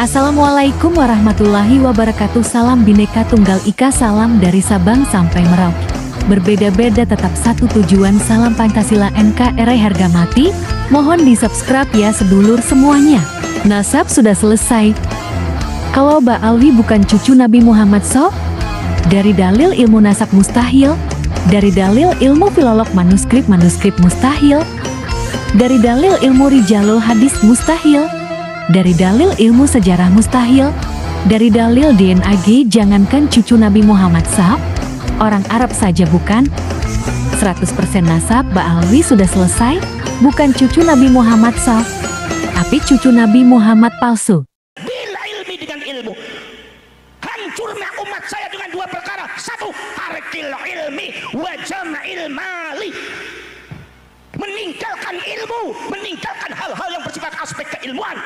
Assalamualaikum warahmatullahi wabarakatuh. Salam Bhinneka Tunggal Ika, salam dari Sabang sampai Merauke. Berbeda-beda tetap satu tujuan, salam Pancasila NKRI harga mati. Mohon di subscribe ya sedulur semuanya. Nasab sudah selesai. Kalau Mbak Alwi bukan cucu Nabi Muhammad SAW? Dari dalil ilmu nasab mustahil. Dari dalil ilmu filolog manuskrip mustahil. Dari dalil ilmu rijalul hadis mustahil. Dari dalil ilmu sejarah mustahil. Dari dalil DNAG, jangankan cucu Nabi Muhammad SAW, orang Arab saja bukan. 100% nasab Mbak Alwi sudah selesai, bukan cucu Nabi Muhammad SAW, tapi cucu Nabi Muhammad palsu. Bila ilmi dengan ilmu, hancurnya umat saya dengan dua perkara. Satu, tarkil ilmi wa jama'il mali, meninggalkan ilmu, meninggalkan hal-hal yang bersifat aspek keilmuan,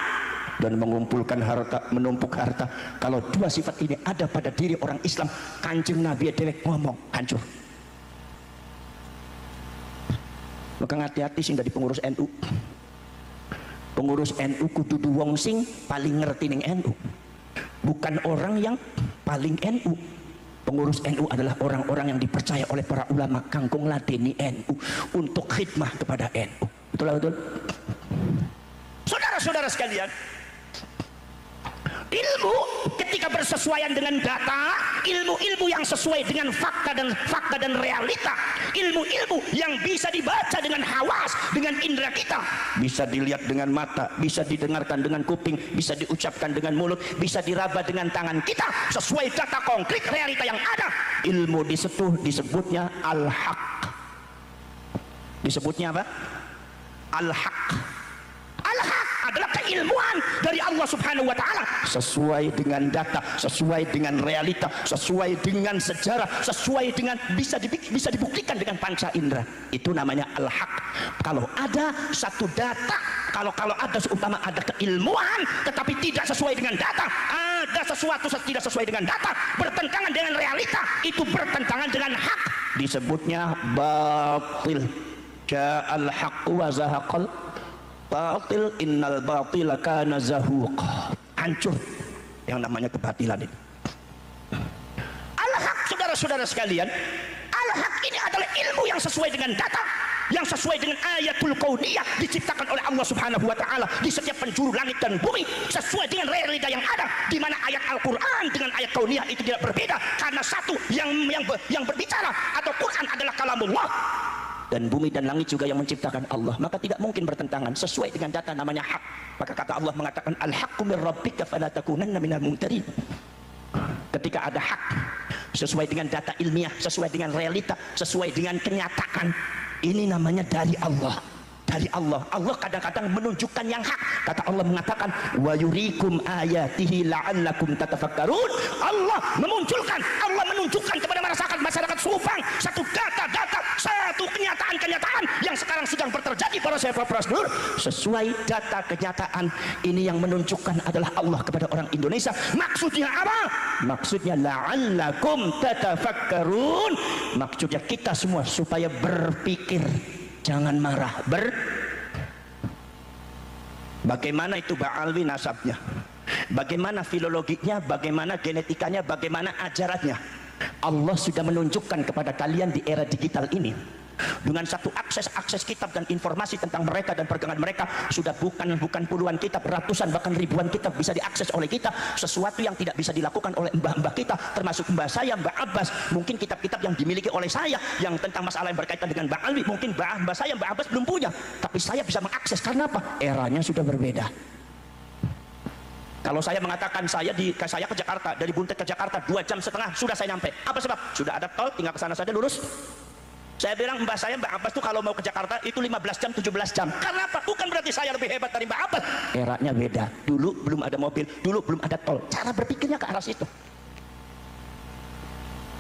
dan mengumpulkan harta, menumpuk harta. Kalau dua sifat ini ada pada diri orang Islam, Kanjeng Nabi dewek ngomong hancur. Maka hati-hati sing dari pengurus NU. Pengurus NU kudu wong sing paling ngerti ning NU, bukan orang yang paling NU. Pengurus NU adalah orang-orang yang dipercaya oleh para ulama kangkung ladeni NU untuk khidmah kepada NU. Betul betul. Saudara-saudara sekalian, ilmu ketika bersesuaian dengan data, ilmu-ilmu yang sesuai dengan fakta dan realita, ilmu-ilmu yang bisa dibaca dengan hawas, dengan indera kita, bisa dilihat dengan mata, bisa didengarkan dengan kuping, bisa diucapkan dengan mulut, bisa diraba dengan tangan kita, sesuai data konkret realita yang ada. Ilmu disebutnya al-haq. Disebutnya apa? Al-haq. Al-haq adalah keilmuan dari Allah Subhanahu wa Ta'ala, sesuai dengan data, sesuai dengan realita, sesuai dengan sejarah, sesuai dengan bisa dibuktikan dengan panca indera. Itu namanya al-haq. Kalau ada satu data, kalau ada seumpama ada keilmuan tetapi tidak sesuai dengan data, ada sesuatu tidak sesuai dengan data, bertentangan dengan realita, itu bertentangan dengan hak, disebutnya batil. Ja'al haqq wa zahaqal batil, innal batila kana zahuqa. Hancur yang namanya kebatilan ini. Al-haq, saudara-saudara sekalian, al-haq ini adalah ilmu yang sesuai dengan data, yang sesuai dengan ayatul kauniyah, diciptakan oleh Allah Subhanahu wa Ta'ala di setiap penjuru langit dan bumi, sesuai dengan realita yang ada, di mana ayat Al-Quran dengan ayat kauniyah itu tidak berbeda, karena satu yang berbicara atau Quran adalah kalamullah, dan bumi dan langit juga yang menciptakan Allah, maka tidak mungkin bertentangan, sesuai dengan data, namanya hak. Maka kata Allah mengatakan al-haqqu min rabbika fala takunanna minal mumtarin. Ketika ada hak sesuai dengan data ilmiah, sesuai dengan realita, sesuai dengan kenyataan, ini namanya dari Allah. Dari Allah. Allah kadang-kadang menunjukkan yang hak. Kata Allah mengatakan wa yurikum ayatihi la'allakum tatafakkarun. Allah menunjukkan kepada masyarakat Subang satu data, satu kenyataan yang sekarang sedang terjadi para sahabat-sahabat, sesuai data kenyataan ini yang menunjukkan adalah Allah kepada orang Indonesia. Maksudnya apa? Maksudnya la'allakum tatafakkarun. Maksudnya kita semua supaya berpikir, jangan marah. Bagaimana itu Mbak Alwi nasabnya, bagaimana filologinya, bagaimana genetikanya, bagaimana ajarannya. Allah sudah menunjukkan kepada kalian di era digital ini, dengan satu akses kitab dan informasi tentang mereka dan perkembangan mereka, sudah bukan puluhan kitab, ratusan bahkan ribuan kitab bisa diakses oleh kita. Sesuatu yang tidak bisa dilakukan oleh mbah-mbah kita, termasuk mbah saya, Mbah Abbas. Mungkin kitab-kitab yang dimiliki oleh saya yang tentang masalah yang berkaitan dengan Mbah Alwi, mungkin mbah saya, Mbah Abbas belum punya, tapi saya bisa mengakses. Karena apa? Eranya sudah berbeda. Kalau saya mengatakan saya ke Jakarta, dari Buntet ke Jakarta 2,5 jam, sudah saya nyampe. Apa sebab? Sudah ada tol, tinggal ke sana saja lurus. Saya bilang mbak saya, Mbak Abbas tuh kalau mau ke Jakarta itu 15 jam, 17 jam. Karena apa? Bukan berarti saya lebih hebat dari Mbak Abbas. Eranya beda. Dulu belum ada mobil, dulu belum ada tol. Cara berpikirnya ke arah situ.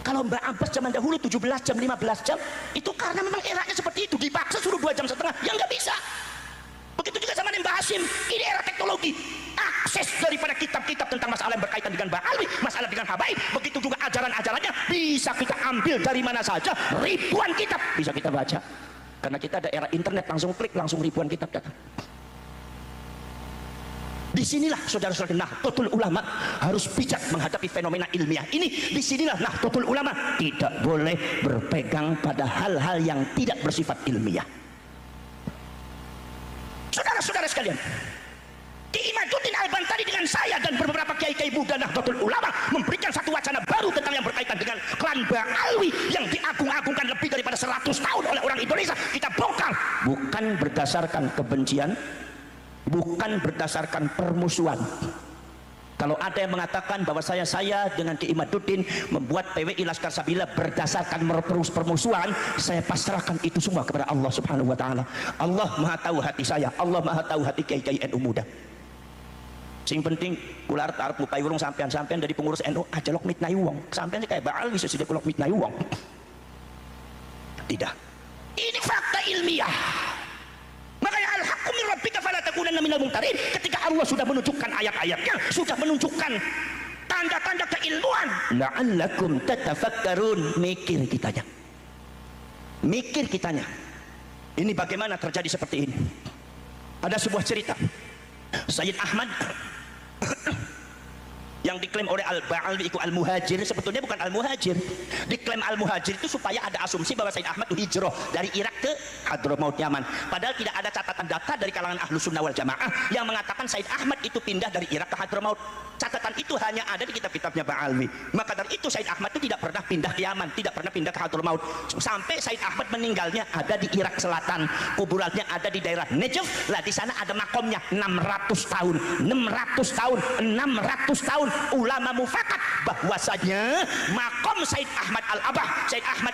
Kalau Mbak Abbas zaman dahulu 17 jam, 15 jam, itu karena memang eranya seperti itu. Dipaksa suruh 2,5 jam, ya nggak bisa. Begitu juga zaman Mbah Hasim. Ini era teknologi. Akses daripada kitab-kitab tentang masalah yang berkaitan dengan Mbah Alwi, masalah dengan habaib, begitu juga ajaran-ajarannya bisa kita ambil dari mana saja. Ribuan kitab bisa kita baca. Karena kita ada era internet, langsung klik, langsung ribuan kitab datang. Disinilah saudara-saudara Nahdlatul Ulama harus bijak menghadapi fenomena ilmiah ini. Disinilah Nahdlatul Ulama tidak boleh berpegang pada hal-hal yang tidak bersifat ilmiah. Saudara-saudara sekalian, Ki Imaduddin Al-Bantani dengan saya dan beberapa kiai-kiai muda Nahdlatul Ulama memberikan satu wacana baru tentang yang berkaitan dengan klan Ba'alwi yang diagung-agungkan lebih daripada 100 tahun oleh orang Indonesia. Kita bongkar, bukan berdasarkan kebencian, bukan berdasarkan permusuhan. Kalau ada yang mengatakan bahwa saya dengan Ki Imaduddin membuat PWI Laskar Sabila berdasarkan permusuhan, saya pasrahkan itu semua kepada Allah Subhanahu wa taala. Allah Maha tahu hati saya, Allah Maha tahu hati kiai-kiai NU muda. Sing penting kula arep ngupai urung sampean dari pengurus NU aja lok mitnai wong. Sampean kayak Ba'alwi sesudah kula mitnai wong. Tidak. Ini fakta ilmiah. Makanya al-haqqu min rabbika fala takunanna minal mumtarin. Ketika Allah sudah menunjukkan ayat-ayatnya, sudah menunjukkan tanda-tanda keilmuan, la'allakum tatafakkarun, mikir kitanya. Mikir kitanya. Ini bagaimana terjadi seperti ini? Ada sebuah cerita. Sayyid Ahmad yang diklaim oleh Al-Ba'alwi itu Al-Muhajir, sebetulnya bukan Al-Muhajir. Diklaim Al-Muhajir itu supaya ada asumsi bahwa Sayyid Ahmad itu hijrah dari Irak ke Hadramaut Yaman. Padahal tidak ada catatan data dari kalangan Ahlus Sunnah wal Jamaah yang mengatakan Sayyid Ahmad itu pindah dari Irak ke Hadramaut. Catatan itu hanya ada di kitab-kitabnya Ba'alwi. Maka dari itu Sayyid Ahmad itu tidak pernah pindah ke Yaman, tidak pernah pindah ke Hadramaut. Sampai Sayyid Ahmad meninggalnya ada di Irak Selatan, kuburannya ada di daerah Najaf. Lah di sana ada makomnya 600 tahun, 600 tahun, 600 tahun. Ulama mufakat bahwasanya makom Sayyid Ahmad Al-Abah, Sayyid Ahmad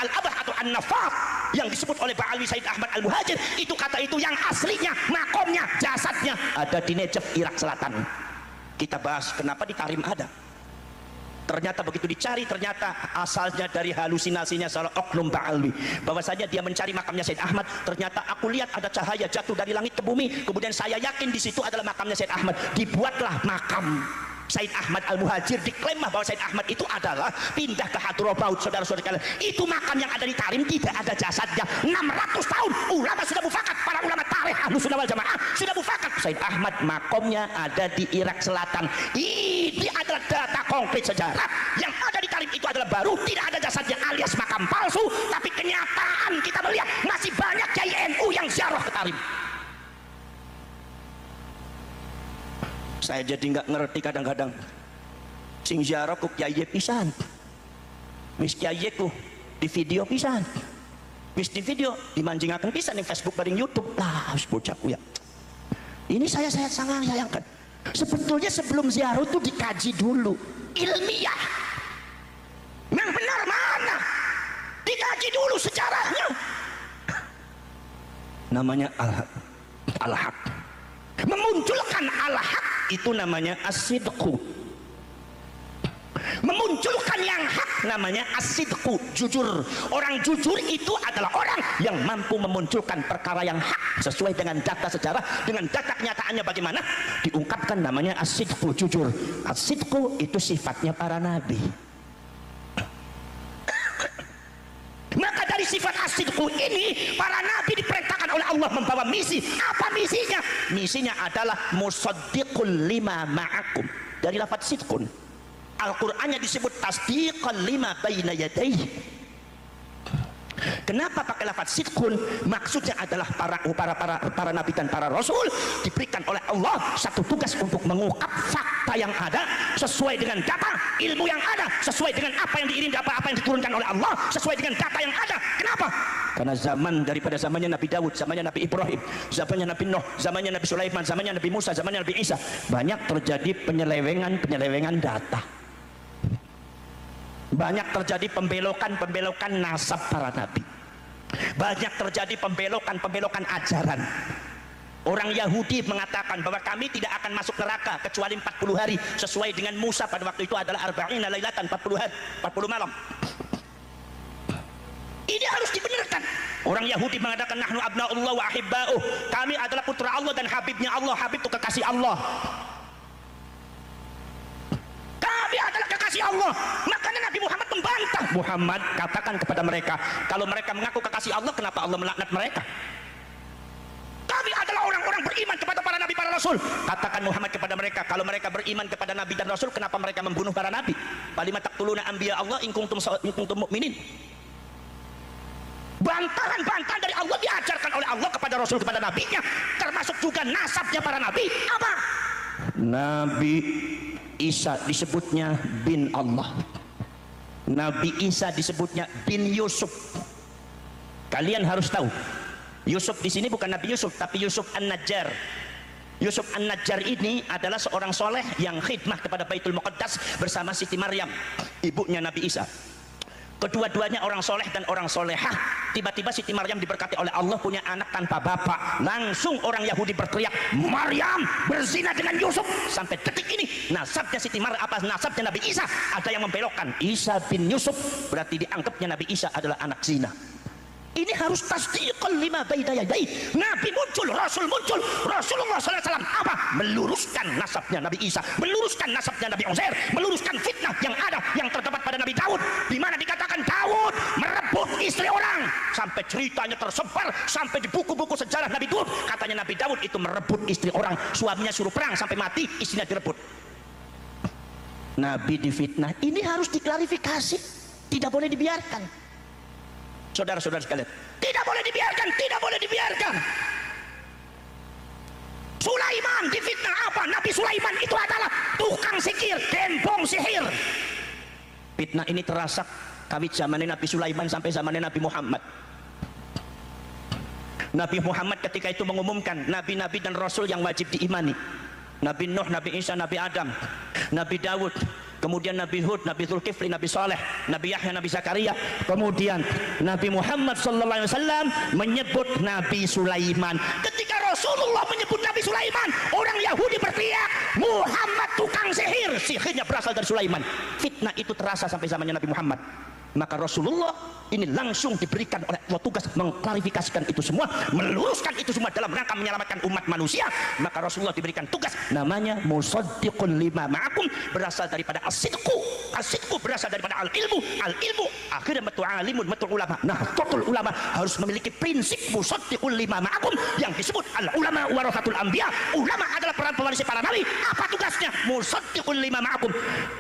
Al-Abah atau An-Nafaf yang disebut oleh Ba'alwi Sayyid Ahmad Al-Muhajir, itu kata itu yang aslinya, makomnya, jasadnya ada di Najaf, Irak Selatan. Kita bahas kenapa di Tarim ada. Ternyata begitu dicari, ternyata asalnya dari halusinasinya salah oknum Ba'alwi, bahwasanya dia mencari makamnya Sayyid Ahmad. Ternyata aku lihat ada cahaya jatuh dari langit ke bumi, kemudian saya yakin di situ adalah makamnya Sayyid Ahmad. Dibuatlah makam Sayyid Ahmad Al-Muhajir. Diklaim bahwa Sayyid Ahmad itu adalah pindah ke Hadramaut. Saudara-saudara sekalian, itu makam yang ada di Tarim, tidak ada jasadnya. 600 tahun ulama sudah mufakat, para ulama tarikh Ahlus Sunnah wal Jamaah sudah mufakat Sayyid Ahmad makomnya ada di Irak Selatan. Ini adalah data konkret sejarah. Yang ada di Tarim itu adalah baru, tidak ada jasadnya alias makam palsu. Tapi kenyataan kita melihat masih banyak kiai NU yang ziarah ke Tarim. Saya jadi nggak ngerti kadang-kadang sing ziarah ku kiai pisan, wis kiai ku di video pisan, wis di video dimanjingaken pisan di Facebook bareng YouTube lah, harus bocahku ya. Ini saya sangat sayangkan. Sebetulnya sebelum ziarah itu dikaji dulu ilmiah, yang benar mana, dikaji dulu sejarahnya. Namanya al-haq, memunculkan al-haq itu namanya as-sidqu. Memunculkan yang hak namanya as-sidqu, jujur. Orang jujur itu adalah orang yang mampu memunculkan perkara yang hak sesuai dengan data sejarah, dengan data kenyataannya bagaimana diungkapkan, namanya as-sidqu, jujur. As-sidqu itu sifatnya para nabi. Maka dari sifat as-sidqu ini para nabi diperintahkan oleh Allah membawa misi. Apa misinya? Misinya adalah musaddiqul lima ma'akum. Dari lafaz sidqun, Al-Qur'annya disebut tasdiqan lima baina yadayhi. Kenapa pakai lafaz sidqun? Maksudnya adalah para nabi dan para rasul diberikan oleh Allah satu tugas untuk mengungkap fakta yang ada sesuai dengan data, ilmu yang ada sesuai dengan apa yang diiringi, apa yang diturunkan oleh Allah sesuai dengan data yang ada. Kenapa? Karena daripada zamannya Nabi Daud, zamannya Nabi Ibrahim, zamannya Nabi Nuh, zamannya Nabi Sulaiman, zamannya Nabi Musa, zamannya Nabi Isa, banyak terjadi penyelewengan data. Banyak terjadi pembelokan nasab para nabi. Banyak terjadi pembelokan ajaran. Orang Yahudi mengatakan bahwa kami tidak akan masuk neraka kecuali 40 hari, sesuai dengan Musa pada waktu itu adalah arba'ina lailatan, 40 hari, 40 malam. Ini harus dibenarkan. Orang Yahudi mengatakan nahnu abna'ullah wa ahibba'uh, kami adalah putra Allah dan habibnya Allah. Habib itu kekasih Allah. Kami adalah kekasih Allah. Makanya Nabi Muhammad membantah. Muhammad katakan kepada mereka, kalau mereka mengaku kekasih Allah, kenapa Allah melaknat mereka? Kami adalah orang-orang beriman kepada para nabi, para Rasul. Katakan Muhammad kepada mereka, kalau mereka beriman kepada Nabi dan Rasul, kenapa mereka membunuh para Nabi? Falima taqtuluna anbiya Allah in kuntum mu'minin. Bantahan-bantahan dari Allah diajarkan oleh Allah kepada Rasul, kepada Nabinya, termasuk juga nasabnya para Nabi. Apa? Nabi Isa disebutnya bin Allah, Nabi Isa disebutnya bin Yusuf. Kalian harus tahu, Yusuf di sini bukan Nabi Yusuf, tapi Yusuf An-Najjar. Yusuf An-Najjar ini adalah seorang soleh yang khidmah kepada Baitul Muqaddas bersama Siti Maryam, ibunya Nabi Isa. Kedua-duanya orang soleh dan orang solehah. Tiba-tiba Siti Maryam diberkati oleh Allah punya anak tanpa bapak. Langsung orang Yahudi berteriak, Maryam berzina dengan Yusuf. Sampai detik ini nasabnya Siti Maryam, apa nasabnya Nabi Isa, ada yang membelokkan. Isa bin Yusuf, berarti dianggapnya Nabi Isa adalah anak zina. Ini harus tasdiqan lima baina yadayhi. Nabi muncul, Rasul muncul, Rasulullah SAW apa? Meluruskan nasabnya Nabi Isa, meluruskan nasabnya Nabi Uzair, meluruskan fitnah yang ada, yang terdapat pada Nabi Daud, di mana dikatakan Daud merebut istri orang, sampai ceritanya tersebar sampai di buku-buku sejarah Nabi Daud. Katanya Nabi Daud itu merebut istri orang, suaminya suruh perang sampai mati, istrinya direbut. Nabi difitnah, ini harus diklarifikasi, tidak boleh dibiarkan. Saudara-saudara sekalian, tidak boleh dibiarkan, tidak boleh dibiarkan. Sulaiman difitnah apa? Nabi Sulaiman itu adalah tukang sihir, gembong sihir. Fitnah ini terasa kawit zamannya Nabi Sulaiman sampai zamannya Nabi Muhammad. Nabi Muhammad ketika itu mengumumkan nabi-nabi dan rasul yang wajib diimani. Nabi Nuh, Nabi Isa, Nabi Adam, Nabi Daud, kemudian Nabi Hud, Nabi Zulkifli, Nabi Saleh, Nabi Yahya, Nabi Zakaria, kemudian Nabi Muhammad SAW menyebut Nabi Sulaiman. Ketika Rasulullah menyebut Nabi Sulaiman, orang Yahudi berteriak, Muhammad tukang sihir. Sihirnya berasal dari Sulaiman. Fitnah itu terasa sampai zamannya Nabi Muhammad. Maka Rasulullah ini langsung diberikan oleh Allah tugas mengklarifikasikan itu semua, meluruskan itu semua dalam rangka menyelamatkan umat manusia. Maka Rasulullah diberikan tugas namanya musaddiqun lima ma'akum, berasal daripada as-sidqu. As-sidqu berasal daripada al-ilmu. Al-ilmu akhirnya metu alimun, metu ulama. Nah, total ulama harus memiliki prinsip musaddiqun lima ma'akum yang disebut al-ulama warathatul anbiya. Ulama adalah peran pewaris para nabi. Apa tugasnya? Musaddiqun lima ma'akum.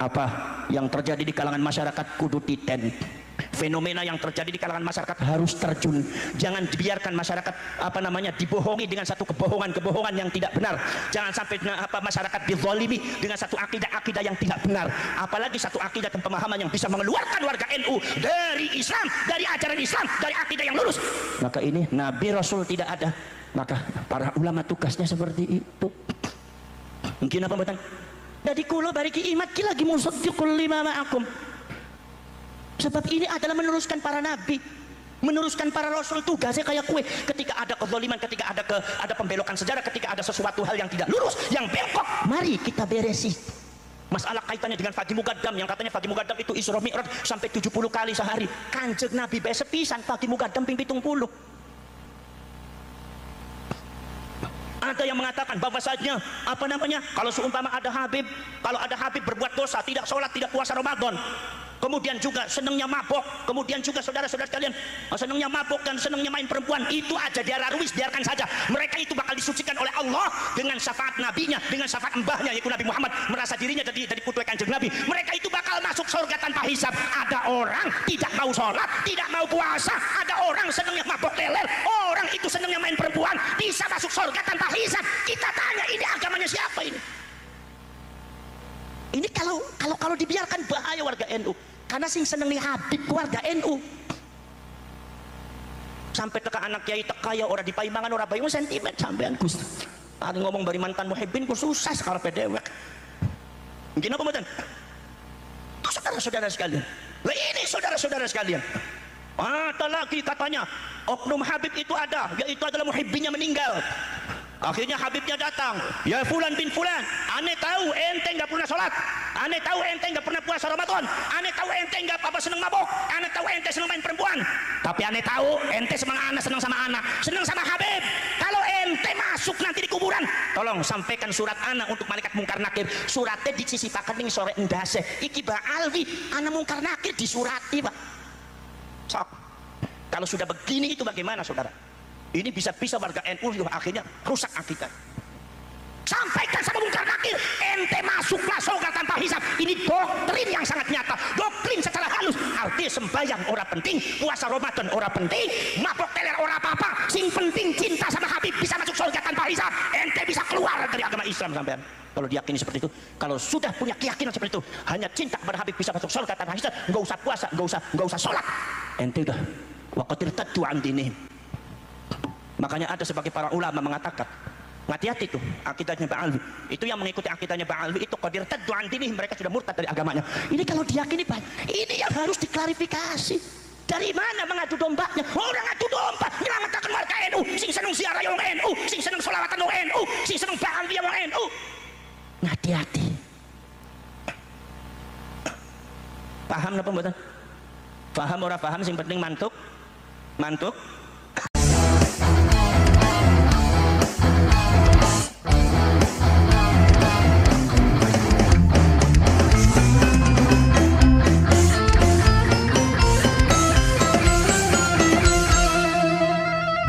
Apa yang terjadi di kalangan masyarakat kudu titen. Fenomena yang terjadi di kalangan masyarakat harus terjun. Jangan dibiarkan masyarakat dibohongi dengan satu kebohongan yang tidak benar. Jangan sampai masyarakat dizalimi dengan satu akidah yang tidak benar. Apalagi satu akidah dan pemahaman yang bisa mengeluarkan warga NU dari Islam, dari ajaran Islam, dari akidah yang lurus. Maka ini Nabi Rasul tidak ada. Maka para ulama tugasnya seperti itu. Mungkin apa betul? Dari kulo bariki imat ki lagi musaddiqul lima ma'akum. Sebab ini adalah meneruskan para nabi, meneruskan para rasul. Tugasnya kayak kue. Ketika ada kezaliman, ketika ada pembelokan sejarah, ketika ada sesuatu hal yang tidak lurus, yang bengkok, mari kita beresi. Masalah kaitannya dengan Fagi Mugaddam, yang katanya Fagi Mugaddam itu Isra Mi'raj sampai 70 kali sehari. Kanjeng Nabi bae sepisan Fagi Mugaddam ping 70. Ada yang mengatakan bahwasanya kalau seumpama ada Habib berbuat dosa, tidak sholat, tidak puasa Ramadan, kemudian juga senangnya mabok, kemudian juga saudara-saudara sekalian senangnya mabok dan senangnya main perempuan, itu aja dia raruis, biarkan saja. Mereka itu bakal disucikan oleh Allah dengan syafaat nabinya, dengan syafaat mbahnya yaitu Nabi Muhammad, merasa dirinya jadi putra kanjeng Nabi. Mereka itu bakal masuk surga tanpa hisab. Ada orang tidak mau sholat, tidak mau puasa, ada orang senangnya mabok teler, orang itu senangnya main perempuan, bisa masuk surga tanpa hisab. Kita tanya, ini agamanya siapa ini? Ini kalau dibiarkan bahaya warga NU. Karena sing seneng nih Habib warga NU. Sampai teka anak kiai tekaya ora dipaimangan ora bayi sentimen sampean Gus. Ari ngomong bari mantan muhibbin ku susah karepe dewek. Mungkin apa mboten? Saudara-saudara sekalian. Lah ini saudara-saudara sekalian. Ada lagi katanya oknum Habib itu ada, yaitu adalah muhibbinnya meninggal. Akhirnya Habibnya datang, ya Fulan bin Fulan, aneh tahu ente nggak pernah sholat, aneh tahu ente nggak pernah puasa Ramadan, aneh tahu ente nggak apa seneng mabok, aneh tahu ente seneng main perempuan, tapi aneh tahu ente seneng sama anak, seneng sama Habib. Kalau ente masuk nanti di kuburan, tolong sampaikan surat anak untuk malaikat mungkar nakir. Suratnya dicisipakan ning sore endase. Iki Mbak Alwi, anak mungkar nakir disurati Pak. Sok. Kalau sudah begini itu bagaimana saudara? Ini bisa-bisa warga NU akhirnya rusak akidah. Sampaikan sama Bung Karnakir, ente masuklah surga tanpa hisab. Ini doktrin yang sangat nyata, doktrin secara halus. Artinya sembahyang ora penting, puasa Ramadan ora penting, mabok teler ora apa-apa. Sing penting cinta sama Habib, bisa masuk surga tanpa hisab. Ente bisa keluar dari agama Islam sampean. Kalau diyakini seperti itu, kalau sudah punya keyakinan seperti itu, hanya cinta kepada Habib bisa masuk surga tanpa hisab, nggak usah puasa, nggak usah sholat. Ente udah waqatir taddu an dinihim. Makanya ada sebagai para ulama mengatakan, hati-hati tuh akidahnya Ba'alwi. Itu yang mengikuti akidahnya Ba'alwi itu qadir taddu an dinihim, mereka sudah murtad dari agamanya. Ini kalau diyakini Pak, ini yang harus diklarifikasi. Dari mana mengadu dombanya? Orang adu domba nyelamatkan warga NU, sing seneng ziarah yang NU, sing seneng sholawatan yang NU, sing seneng Ba'alwi yang NU. Hati-hati. Paham napa mboten? Paham ora paham, sing penting mantuk.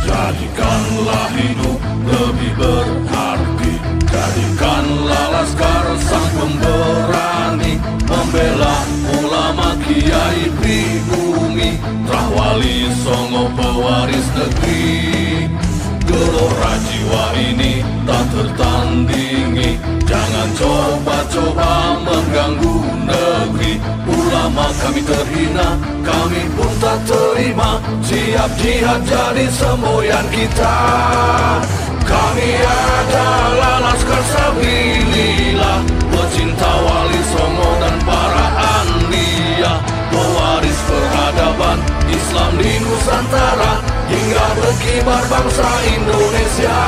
Jadikanlah hidup lebih berarti, jadikanlah laskar sang pemberani, membela ulama kiai pribumi, Rahwali Songo pewaris negeri. Gelora jiwa ini tak tertandingi, jangan coba-coba mengganggu negeri. Ulama kami terhina, kami pun tak terima, siap jihad jadi semboyan kita. Kami adalah laskar sabilillah, pecinta Wali Songo dan para anbiya, pewaris peradaban Islam di Nusantara, hingga berkibar bangsa Indonesia.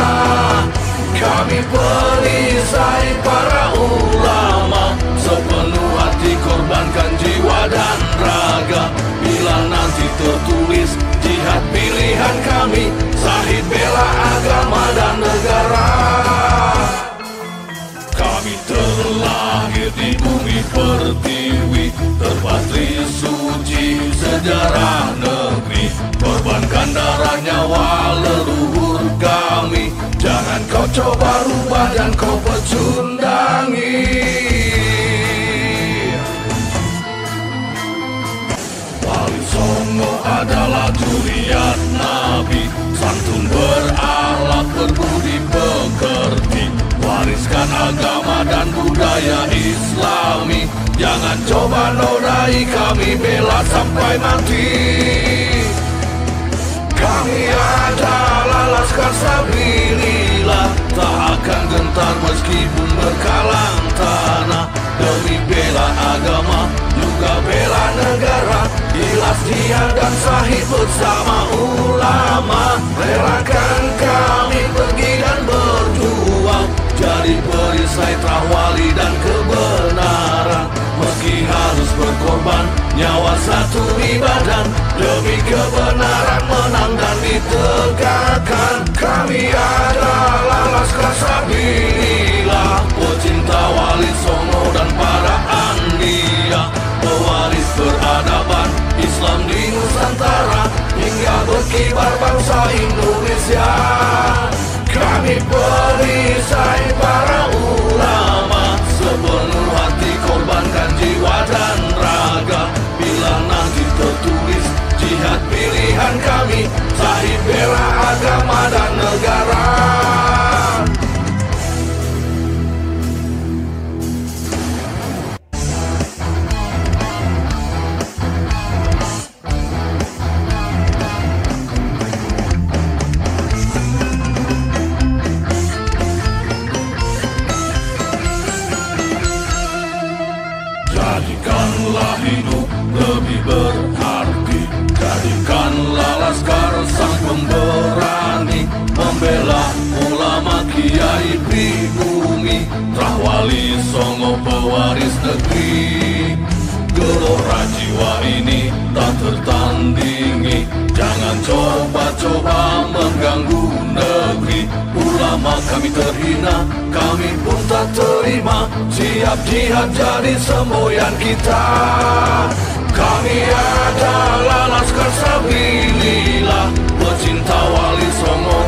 Kami perisai para ulama, sepenuh hati korbankan jiwa dan raga. Bila nanti tertulis jihad pilihan kami, Syahid bela agama dan negara. Kami terlahir di bumi pertiwi, terpatri suci sejarah negeri, korbankan darah nyawa leluhur kami. Jangan kau coba rubah dan kau pecundangi. Wali Songo adalah zuriat Nabi, santun berakhlak berbudi pekerti, wariskan agama dan budaya Islami. Jangan coba nodai kami, bela sampai mati. Kami adalah laskar sabilillah, tak akan gentar meskipun berkalang tanah. Demi bela agama, juga bela negara, ikhlas jihad dan Syahid bersama ulama. Relakan kami pergi dan berjuang, jadi perisai Rahwali dan kebenaran. Meski harus berkorban nyawa satu badan, demi kebenaran menang dan ditegakkan. Kami adalah laskar sabilillah, pecinta Wali Songo dan para anbiya, pewaris peradaban Islam di Nusantara, hingga berkibar bangsa Indonesia. Kami perisai para ulama, sepenuh hati korbankan jiwa dan raga. Bila nanti tertulis jihad pilihan kami, Syahid bela agama dan negara. Jadikanlah hidup lebih berarti, jadikanlah laskar sang pemberani, membela ulama kiai pribumi, Rahwali Songo pewaris negeri. Gelora jiwa ini tak tertandingi, jangan coba-coba mengganggu negeri. Ulama kami terhina, kami pun tak terima, siap jihad jadi semboyan kita. Kami adalah laskar sabilillah, pecinta Wali Songo